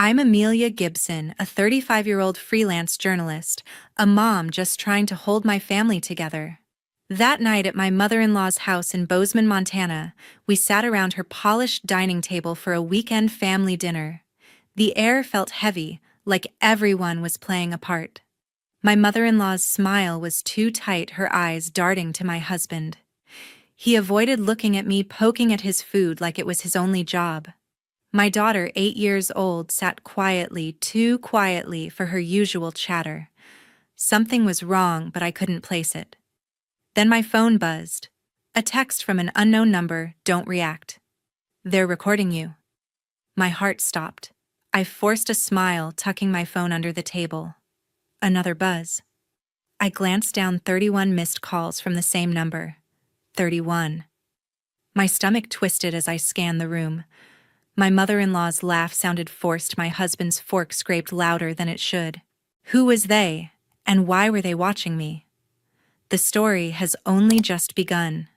I'm Amelia Gibson, a 35-year-old freelance journalist, a mom just trying to hold my family together. That night at my mother-in-law's house in Bozeman, Montana, we sat around her polished dining table for a weekend family dinner. The air felt heavy, like everyone was playing a part. My mother-in-law's smile was too tight, her eyes darting to my husband. He avoided looking at me, poking at his food like it was his only job. My daughter, 8 years old, sat quietly, too quietly for her usual chatter. Something was wrong, but I couldn't place it. Then my phone buzzed. A text from an unknown number. Don't react. They're recording you. My heart stopped. I forced a smile, tucking my phone under the table. Another buzz. I glanced down. 31 missed calls from the same number. 31. My stomach twisted as I scanned the room. My mother-in-law's laugh sounded forced. My husband's fork scraped louder than it should. Who was they, and why were they watching me? The story has only just begun.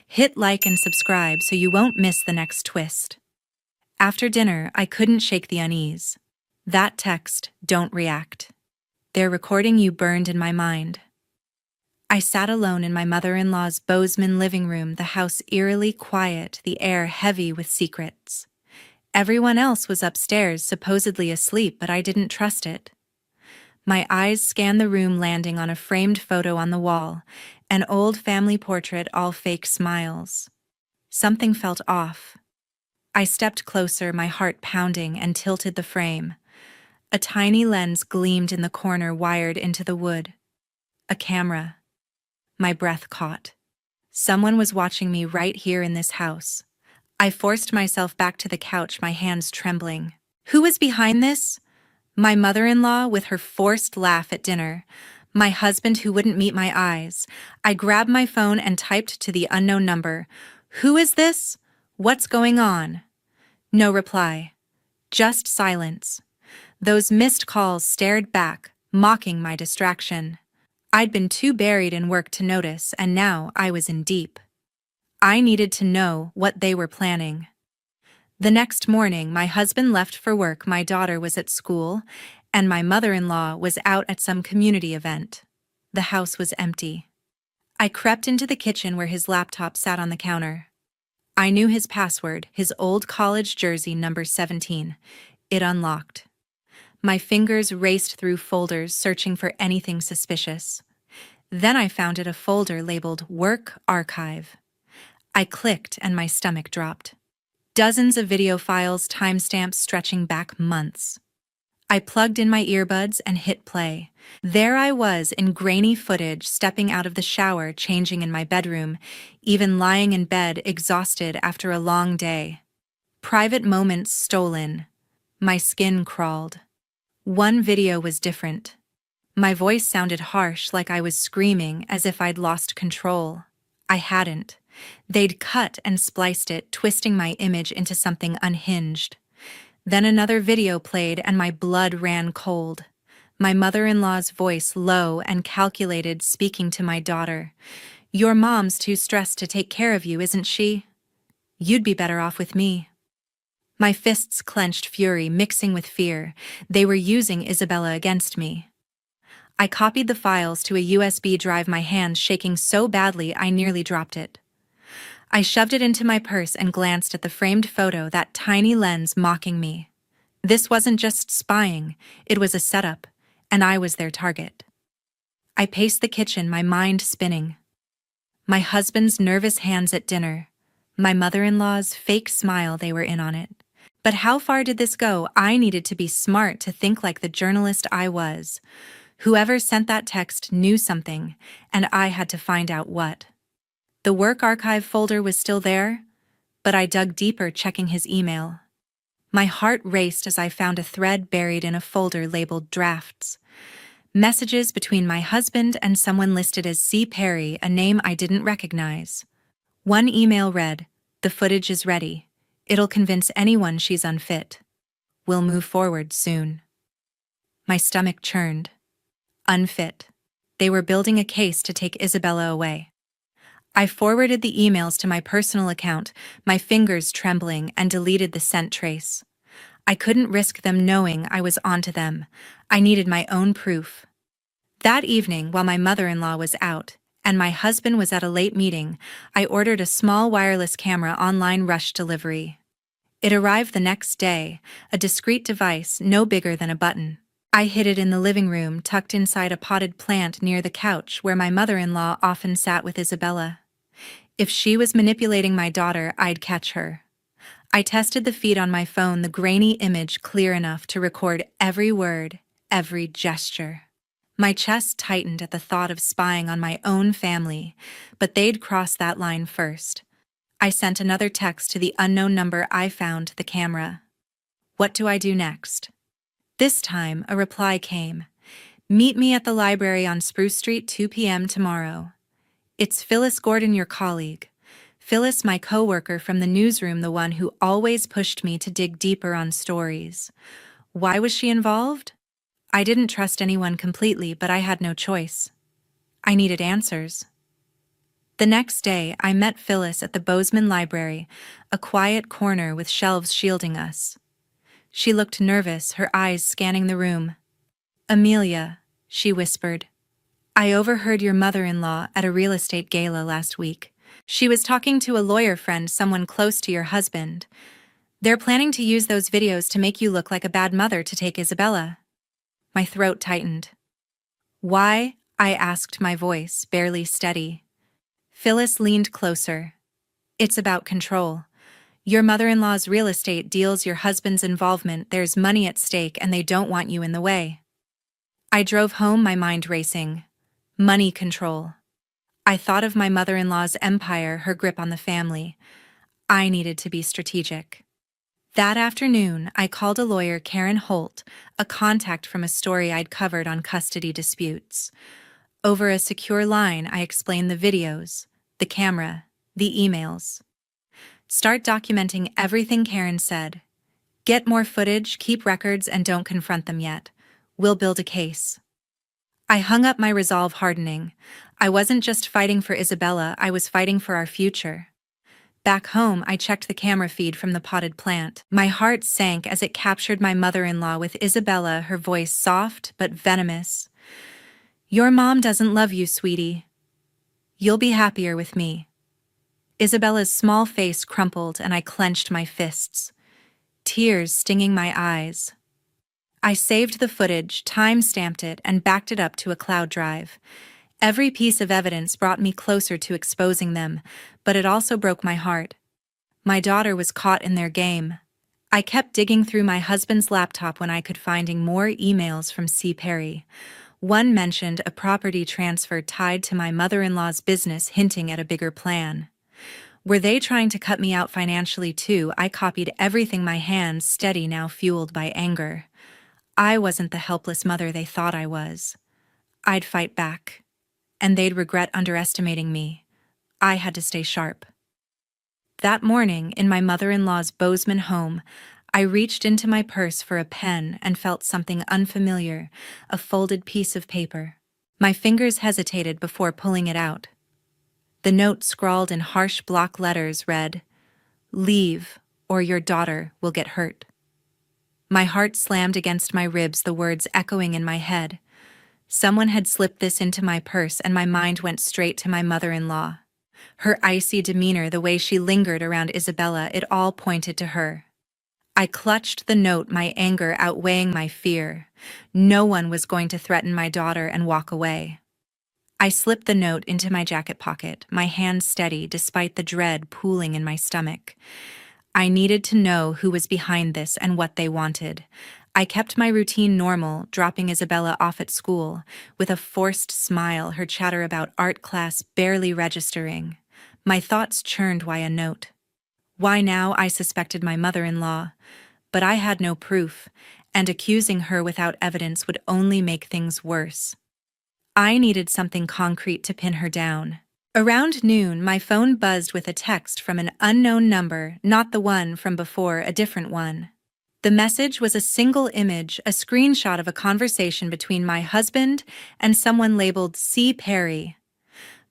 Hit like and subscribe so you won't miss the next twist. After dinner, I couldn't shake the unease. That text, don't react. They're recording you, burned in my mind. I sat alone in my mother-in-law's Bozeman living room, the house eerily quiet, the air heavy with secrets. Everyone else was upstairs, supposedly asleep, but I didn't trust it. My eyes scanned the room, landing on a framed photo on the wall, an old family portrait, all fake smiles. Something felt off. I stepped closer, my heart pounding, and tilted the frame. A tiny lens gleamed in the corner, wired into the wood. A camera. My breath caught. Someone was watching me right here in this house. I forced myself back to the couch, my hands trembling. Who was behind this? My mother-in-law with her forced laugh at dinner. My husband who wouldn't meet my eyes. I grabbed my phone and typed to the unknown number. Who is this? What's going on? No reply. Just silence. Those missed calls stared back, mocking my distraction. I'd been too buried in work to notice, and now I was in deep. I needed to know what they were planning. The next morning, my husband left for work, my daughter was at school, and my mother-in-law was out at some community event. The house was empty. I crept into the kitchen where his laptop sat on the counter. I knew his password, his old college jersey, number 17. It unlocked. My fingers raced through folders, searching for anything suspicious. Then I found a folder labeled Work Archive. I clicked and my stomach dropped. Dozens of video files, timestamps stretching back months. I plugged in my earbuds and hit play. There I was in grainy footage, stepping out of the shower, changing in my bedroom, even lying in bed, exhausted after a long day. Private moments stolen. My skin crawled. One video was different. My voice sounded harsh, like I was screaming, as if I'd lost control. I hadn't. They'd cut and spliced it, twisting my image into something unhinged. Then another video played and my blood ran cold. My mother-in-law's voice, low and calculated, speaking to my daughter. Your mom's too stressed to take care of you, isn't she? You'd be better off with me. My fists clenched, fury mixing with fear. They were using Isabella against me. I copied the files to a USB drive, my hand shaking so badly I nearly dropped it. I shoved it into my purse and glanced at the framed photo, that tiny lens mocking me. This wasn't just spying, it was a setup, and I was their target. I paced the kitchen, my mind spinning. My husband's nervous hands at dinner, my mother-in-law's fake smile, they were in on it. But how far did this go? I needed to be smart, to think like the journalist I was. Whoever sent that text knew something, and I had to find out what. The Work Archive folder was still there, but I dug deeper, checking his email. My heart raced as I found a thread buried in a folder labeled Drafts. Messages between my husband and someone listed as C. Perry, a name I didn't recognize. One email read, "The footage is ready. It'll convince anyone she's unfit. We'll move forward soon." My stomach churned. Unfit. They were building a case to take Isabella away. I forwarded the emails to my personal account, my fingers trembling, and deleted the sent trace. I couldn't risk them knowing I was onto them. I needed my own proof. That evening, while my mother-in-law was out, and my husband was at a late meeting, I ordered a small wireless camera online rush delivery. It arrived the next day, a discreet device no bigger than a button. I hid it in the living room, tucked inside a potted plant near the couch where my mother-in-law often sat with Isabella. If she was manipulating my daughter, I'd catch her. I tested the feed on my phone, the grainy image clear enough to record every word, every gesture. My chest tightened at the thought of spying on my own family, but they'd cross that line first. I sent another text to the unknown number I found the camera. What do I do next? This time, a reply came. Meet me at the library on Spruce Street 2 p.m. tomorrow. It's Phyllis Gordon, your colleague. Phyllis, my coworker from the newsroom, the one who always pushed me to dig deeper on stories. Why was she involved? I didn't trust anyone completely, but I had no choice. I needed answers. The next day, I met Phyllis at the Bozeman Library, a quiet corner with shelves shielding us. She looked nervous, her eyes scanning the room. Amelia, she whispered. I overheard your mother-in-law at a real estate gala last week. She was talking to a lawyer friend, someone close to your husband. They're planning to use those videos to make you look like a bad mother to take Isabella. My throat tightened. Why? I asked, my voice barely steady. Phyllis leaned closer. It's about control. Your mother-in-law's real estate deals, your husband's involvement, there's money at stake and they don't want you in the way. I drove home, my mind racing. Money control. I thought of my mother-in-law's empire, her grip on the family. I needed to be strategic. That afternoon, I called a lawyer, Karen Holt, a contact from a story I'd covered on custody disputes. Over a secure line, I explained the videos, the camera, the emails. Start documenting everything, Karen said. Get more footage, keep records, and don't confront them yet. We'll build a case. I hung up, my resolve hardening. I wasn't just fighting for Isabella, I was fighting for our future. Back home, I checked the camera feed from the potted plant. My heart sank as it captured my mother-in-law with Isabella, her voice soft but venomous. Your mom doesn't love you, sweetie. You'll be happier with me. Isabella's small face crumpled and I clenched my fists, tears stinging my eyes. I saved the footage, time-stamped it, and backed it up to a cloud drive. Every piece of evidence brought me closer to exposing them, but it also broke my heart. My daughter was caught in their game. I kept digging through my husband's laptop when I could, finding more emails from C. Perry. One mentioned a property transfer tied to my mother-in-law's business, hinting at a bigger plan. Were they trying to cut me out financially too? I copied everything, my hands steady, now fueled by anger. I wasn't the helpless mother they thought I was. I'd fight back, and they'd regret underestimating me. I had to stay sharp. That morning, in my mother-in-law's Bozeman home, I reached into my purse for a pen and felt something unfamiliar, a folded piece of paper. My fingers hesitated before pulling it out. The note, scrawled in harsh block letters, read, "Leave, or your daughter will get hurt." My heart slammed against my ribs, the words echoing in my head. Someone had slipped this into my purse, and my mind went straight to my mother-in-law. Her icy demeanor, the way she lingered around Isabella, it all pointed to her. I clutched the note, my anger outweighing my fear. No one was going to threaten my daughter and walk away. I slipped the note into my jacket pocket, my hand steady despite the dread pooling in my stomach. I needed to know who was behind this and what they wanted. I kept my routine normal, dropping Isabella off at school, with a forced smile, her chatter about art class barely registering. My thoughts churned. Why a note? Why now? I suspected my mother-in-law, but I had no proof, and accusing her without evidence would only make things worse. I needed something concrete to pin her down. Around noon, my phone buzzed with a text from an unknown number, not the one from before, a different one. The message was a single image, a screenshot of a conversation between my husband and someone labeled C. Perry.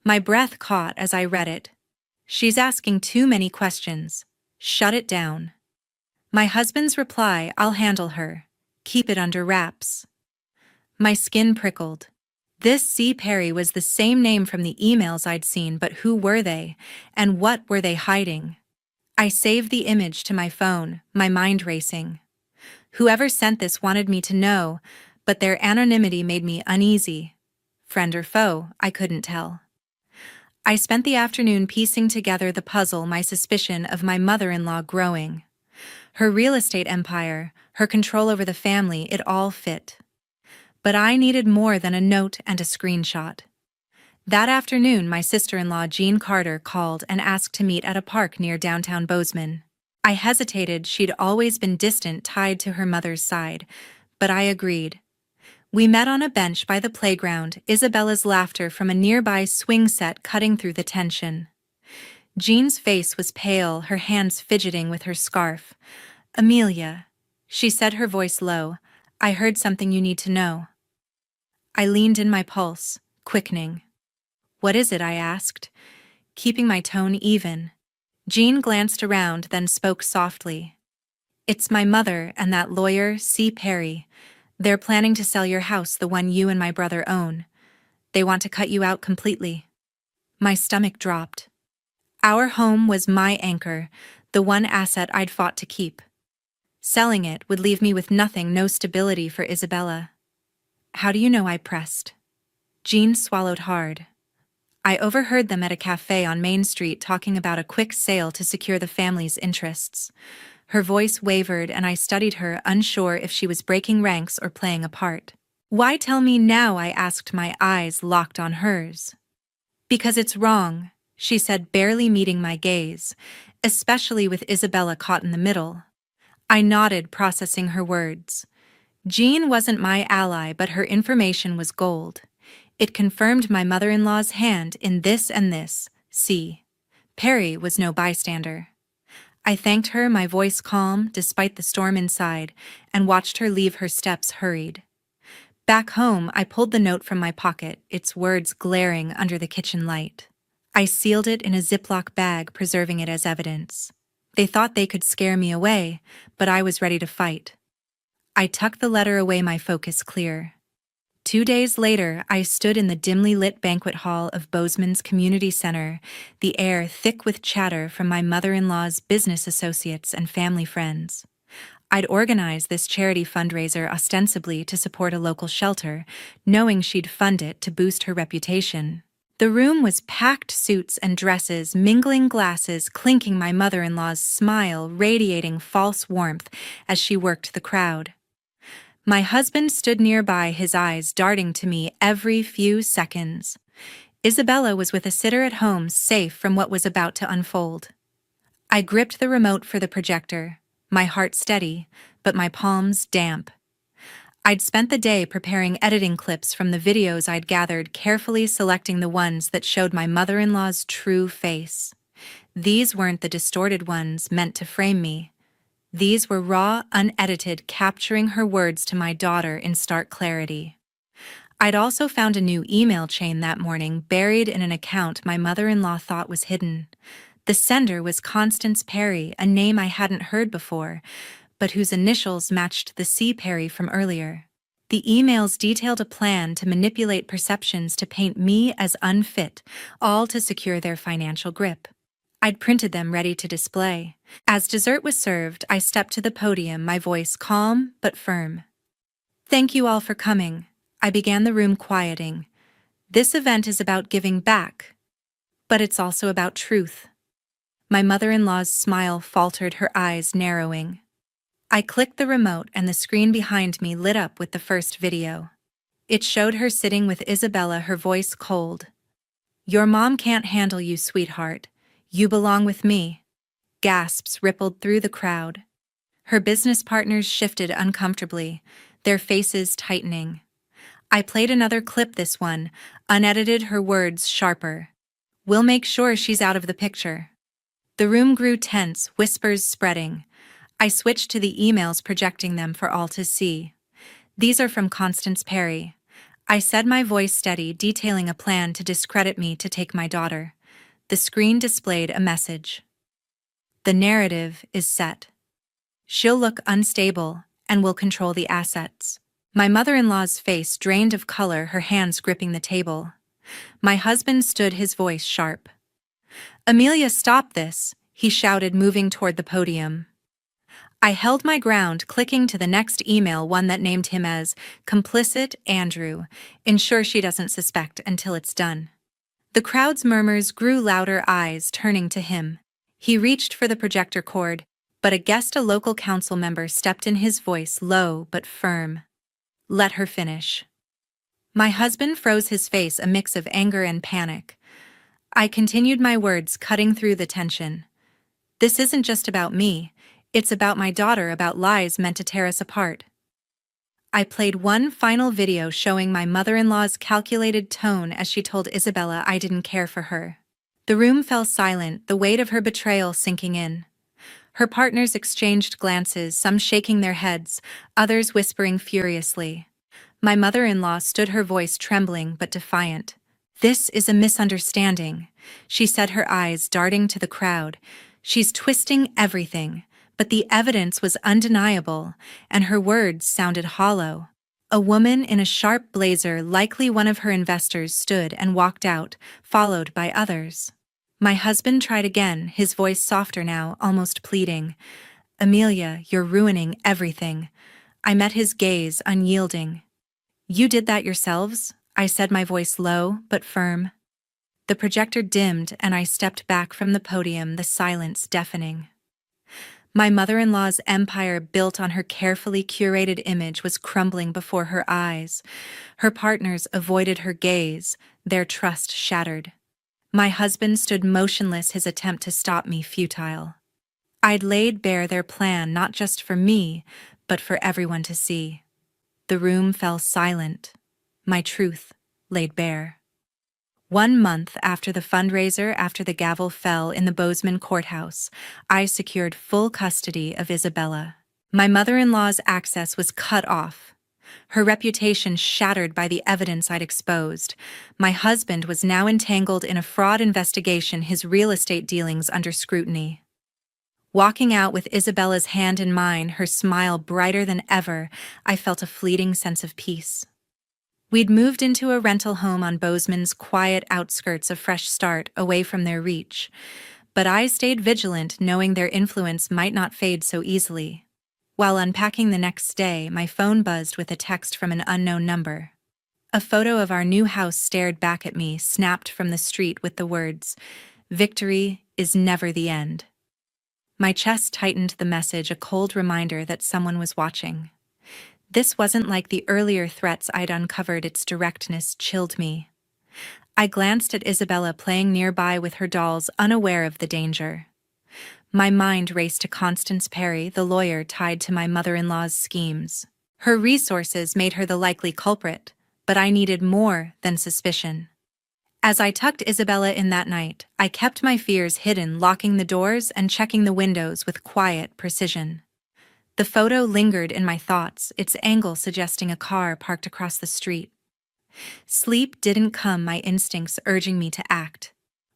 My breath caught as I read it. She's asking too many questions. Shut it down. My husband's reply, "I'll handle her. Keep it under wraps." My skin prickled. This C. Perry was the same name from the emails I'd seen, but who were they? And what were they hiding? I saved the image to my phone, my mind racing. Whoever sent this wanted me to know, but their anonymity made me uneasy. Friend or foe, I couldn't tell. I spent the afternoon piecing together the puzzle, my suspicion of my mother-in-law growing. Her real estate empire, her control over the family, it all fit. But I needed more than a note and a screenshot. That afternoon, my sister-in-law Jean Carter called and asked to meet at a park near downtown Bozeman. I hesitated. She'd always been distant, tied to her mother's side, but I agreed. We met on a bench by the playground, Isabella's laughter from a nearby swing set cutting through the tension. Jean's face was pale, her hands fidgeting with her scarf. "Amelia," she said, her voice low, "I heard something you need to know." I leaned in, my pulse quickening. "What is it?" I asked, keeping my tone even. Jean glanced around, then spoke softly. "It's my mother and that lawyer, C. Perry. They're planning to sell your house, the one you and my brother own. They want to cut you out completely." My stomach dropped. Our home was my anchor, the one asset I'd fought to keep. Selling it would leave me with nothing, no stability for Isabella. "How do you know?" I pressed. Jean swallowed hard. "I overheard them at a cafe on Main Street talking about a quick sale to secure the family's interests." Her voice wavered, and I studied her, unsure if she was breaking ranks or playing a part. "Why tell me now?" I asked, my eyes locked on hers. "Because it's wrong," she said, barely meeting my gaze, "especially with Isabella caught in the middle." I nodded, processing her words. Jean wasn't my ally, but her information was gold. It confirmed my mother-in-law's hand in this and this. C. Perry was no bystander. I thanked her, my voice calm despite the storm inside, and watched her leave, her steps hurried. Back home, I pulled the note from my pocket, its words glaring under the kitchen light. I sealed it in a Ziploc bag, preserving it as evidence. They thought they could scare me away, but I was ready to fight. I tucked the letter away, my focus clear. 2 days later, I stood in the dimly lit banquet hall of Bozeman's community center, the air thick with chatter from my mother-in-law's business associates and family friends. I'd organized this charity fundraiser ostensibly to support a local shelter, knowing she'd fund it to boost her reputation. The room was packed, suits and dresses, mingling glasses, clinking, my mother-in-law's smile radiating false warmth as she worked the crowd. My husband stood nearby, his eyes darting to me every few seconds. Isabella was with a sitter at home, safe from what was about to unfold. I gripped the remote for the projector, my heart steady, but my palms damp. I'd spent the day preparing editing clips from the videos I'd gathered, carefully selecting the ones that showed my mother-in-law's true face. These weren't the distorted ones meant to frame me. These were raw, unedited, capturing her words to my daughter in stark clarity. I'd also found a new email chain that morning, buried in an account my mother-in-law thought was hidden. The sender was Constance Perry, a name I hadn't heard before, but whose initials matched the C. Perry from earlier. The emails detailed a plan to manipulate perceptions to paint me as unfit, all to secure their financial grip. I'd printed them ready to display. As dessert was served, I stepped to the podium, my voice calm but firm. "Thank you all for coming," I began, the room quieting. "This event is about giving back, but it's also about truth." My mother-in-law's smile faltered, her eyes narrowing. I clicked the remote and the screen behind me lit up with the first video. It showed her sitting with Isabella, her voice cold. "Your mom can't handle you, sweetheart. You belong with me." Gasps rippled through the crowd. Her business partners shifted uncomfortably, their faces tightening. I played another clip, this one, unedited, her words sharper. "We'll make sure she's out of the picture." The room grew tense, whispers spreading. I switched to the emails, projecting them for all to see. "These are from Constance Perry." I said, my voice steady, detailing a plan to discredit me to take my daughter. The screen displayed a message. "The narrative is set. She'll look unstable and will control the assets. My mother-in-law's face drained of color, her hands gripping the table. My husband stood, his voice sharp. "Amelia, stop this," he shouted, moving toward the podium. I held my ground, clicking to the next email, one that named him as complicit Andrew. Ensure she doesn't suspect until it's done. The crowd's murmurs grew louder, eyes turning to him. He reached for the projector cord, but a local council member stepped in, his voice low but firm. "Let her finish." My husband froze, his face a mix of anger and panic. I continued, my words cutting through the tension. "This isn't just about me. It's about my daughter, about lies meant to tear us apart." I played one final video showing my mother-in-law's calculated tone as she told Isabella I didn't care for her. The room fell silent, the weight of her betrayal sinking in. Her partners exchanged glances, some shaking their heads, others whispering furiously. My mother-in-law stood, her voice trembling but defiant. "This is a misunderstanding," she said, her eyes darting to the crowd. "She's twisting everything." But the evidence was undeniable, and her words sounded hollow. A woman in a sharp blazer, likely one of her investors, stood and walked out, followed by others. My husband tried again, his voice softer now, almost pleading. "Amelia, you're ruining everything." I met his gaze, unyielding. "You did that yourselves?" I said, my voice low but firm. The projector dimmed and I stepped back from the podium, the silence deafening. My mother-in-law's empire, built on her carefully curated image, was crumbling before her eyes. Her partners avoided her gaze, their trust shattered. My husband stood motionless, his attempt to stop me futile. I'd laid bare their plan, not just for me, but for everyone to see. The room fell silent. My truth laid bare. 1 month after the fundraiser, after the gavel fell in the Bozeman courthouse, I secured full custody of Isabella. My mother-in-law's access was cut off. Her reputation shattered by the evidence I'd exposed. My husband was now entangled in a fraud investigation, his real estate dealings under scrutiny. Walking out with Isabella's hand in mine, her smile brighter than ever, I felt a fleeting sense of peace. We'd moved into a rental home on Bozeman's quiet outskirts, a fresh start, away from their reach. But I stayed vigilant, knowing their influence might not fade so easily. While unpacking the next day, my phone buzzed with a text from an unknown number. A photo of our new house stared back at me, snapped from the street with the words, "Victory is never the end." My chest tightened, the message a cold reminder that someone was watching. This wasn't like the earlier threats I'd uncovered, its directness chilled me. I glanced at Isabella playing nearby with her dolls, unaware of the danger. My mind raced to Constance Perry, the lawyer tied to my mother-in-law's schemes. Her resources made her the likely culprit, but I needed more than suspicion. As I tucked Isabella in that night, I kept my fears hidden, locking the doors and checking the windows with quiet precision. The photo lingered in my thoughts, its angle suggesting a car parked across the street. Sleep didn't come, my instincts urging me to act.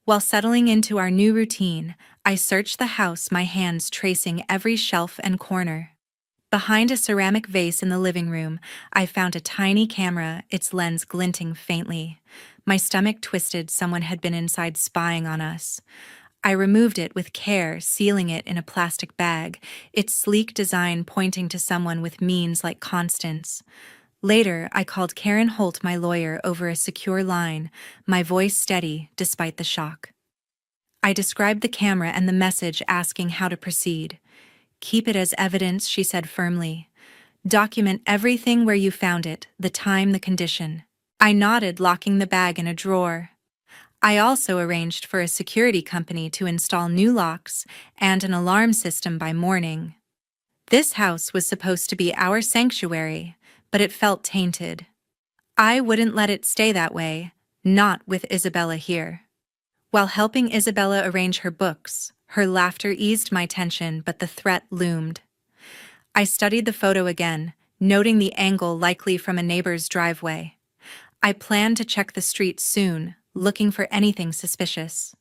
While settling into our new routine, I searched the house, my hands tracing every shelf and corner. Behind a ceramic vase in the living room, I found a tiny camera, its lens glinting faintly. My stomach twisted, someone had been inside spying on us. I removed it with care, sealing it in a plastic bag, its sleek design pointing to someone with means like Constance. Later, I called Karen Holt, my lawyer, over a secure line, my voice steady despite the shock. I described the camera and the message asking how to proceed. "Keep it as evidence," she said firmly. "Document everything where you found it, the time, the condition." I nodded, locking the bag in a drawer. I also arranged for a security company to install new locks and an alarm system by morning. This house was supposed to be our sanctuary, but it felt tainted. I wouldn't let it stay that way, not with Isabella here. While helping Isabella arrange her books, her laughter eased my tension, but the threat loomed. I studied the photo again, noting the angle likely from a neighbor's driveway. I planned to check the street soon, looking for anything suspicious.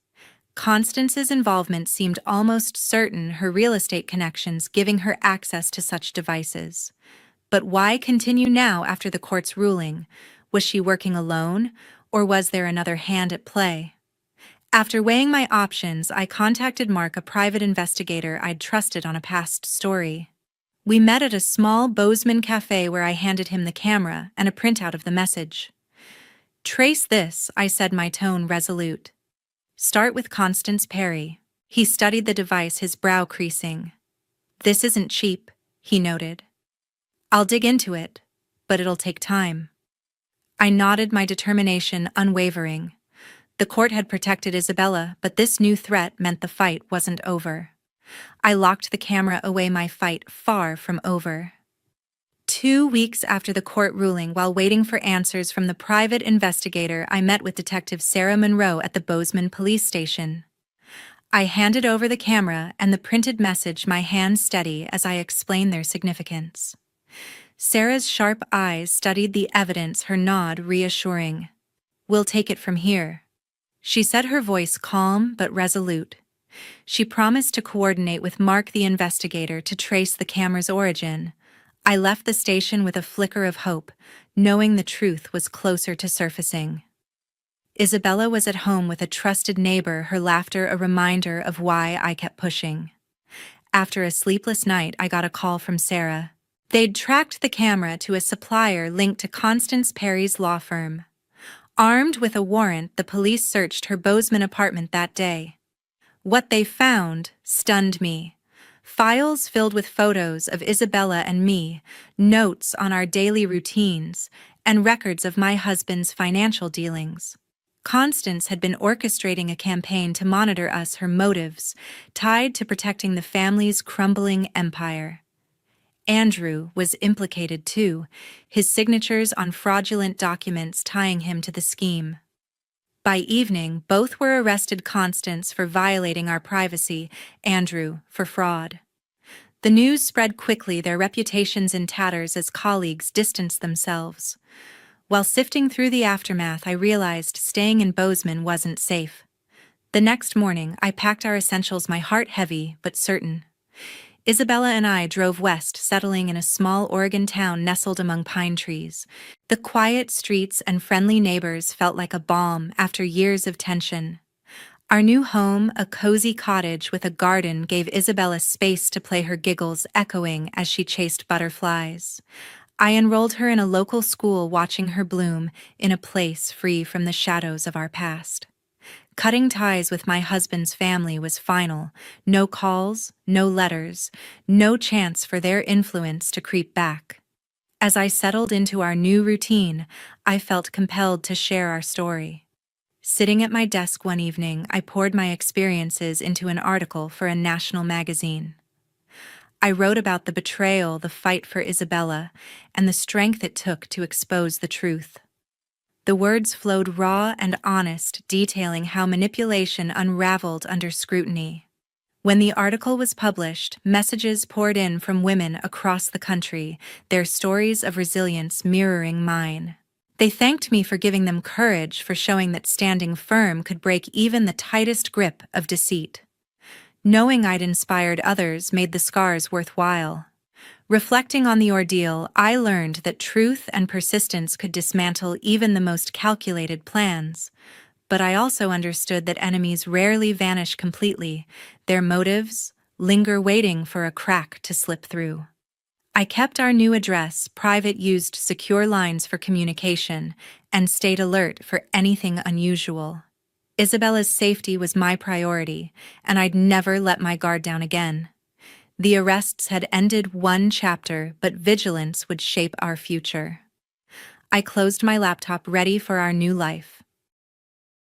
Constance's involvement seemed almost certain, her real estate connections giving her access to such devices. But why continue now after the court's ruling? Was she working alone, or was there another hand at play? After weighing my options, I contacted Mark, a private investigator I'd trusted on a past story. We met at a small Bozeman cafe where I handed him the camera and a printout of the message. "Trace this," I said, my tone resolute. "Start with Constance Perry." He studied the device, his brow creasing. "This isn't cheap," he noted. "I'll dig into it, but it'll take time." I nodded, my determination unwavering. The court had protected Isabella, but this new threat meant the fight wasn't over. I locked the camera away, my fight far from over. 2 weeks after the court ruling, while waiting for answers from the private investigator, I met with Detective Sarah Monroe at the Bozeman police station. I handed over the camera and the printed message, my hand steady as I explained their significance. Sarah's sharp eyes studied the evidence, her nod reassuring. "We'll take it from here," she said, her voice calm but resolute. She promised to coordinate with Mark, the investigator, to trace the camera's origin. I left the station with a flicker of hope, knowing the truth was closer to surfacing. Isabella was at home with a trusted neighbor, her laughter a reminder of why I kept pushing. After a sleepless night, I got a call from Sarah. They'd tracked the camera to a supplier linked to Constance Perry's law firm. Armed with a warrant, the police searched her Bozeman apartment that day. What they found stunned me. Files filled with photos of Isabella and me, notes on our daily routines, and records of my husband's financial dealings. Constance had been orchestrating a campaign to monitor us, her motives tied to protecting the family's crumbling empire. Andrew was implicated too, his signatures on fraudulent documents tying him to the scheme. By evening, both were arrested, Constance for violating our privacy, Andrew for fraud. The news spread quickly, their reputations in tatters as colleagues distanced themselves. While sifting through the aftermath, I realized staying in Bozeman wasn't safe. The next morning, I packed our essentials, my heart heavy but certain. Isabella and I drove west, settling in a small Oregon town nestled among pine trees. The quiet streets and friendly neighbors felt like a balm after years of tension. Our new home, a cozy cottage with a garden, gave Isabella space to play, her giggles echoing as she chased butterflies. I enrolled her in a local school, watching her bloom in a place free from the shadows of our past. Cutting ties with my husband's family was final. No calls, no letters, no chance for their influence to creep back. As I settled into our new routine, I felt compelled to share our story. Sitting at my desk one evening, I poured my experiences into an article for a national magazine. I wrote about the betrayal, the fight for Isabella, and the strength it took to expose the truth. The words flowed raw and honest, detailing how manipulation unraveled under scrutiny. When the article was published, messages poured in from women across the country, their stories of resilience mirroring mine. They thanked me for giving them courage, for showing that standing firm could break even the tightest grip of deceit. Knowing I'd inspired others made the scars worthwhile. Reflecting on the ordeal, I learned that truth and persistence could dismantle even the most calculated plans. But I also understood that enemies rarely vanish completely. Their motives linger, waiting for a crack to slip through. I kept our new address private, used secure lines for communication, and stayed alert for anything unusual. Isabella's safety was my priority, and I'd never let my guard down again. The arrests had ended one chapter, but vigilance would shape our future. I closed my laptop, ready for our new life.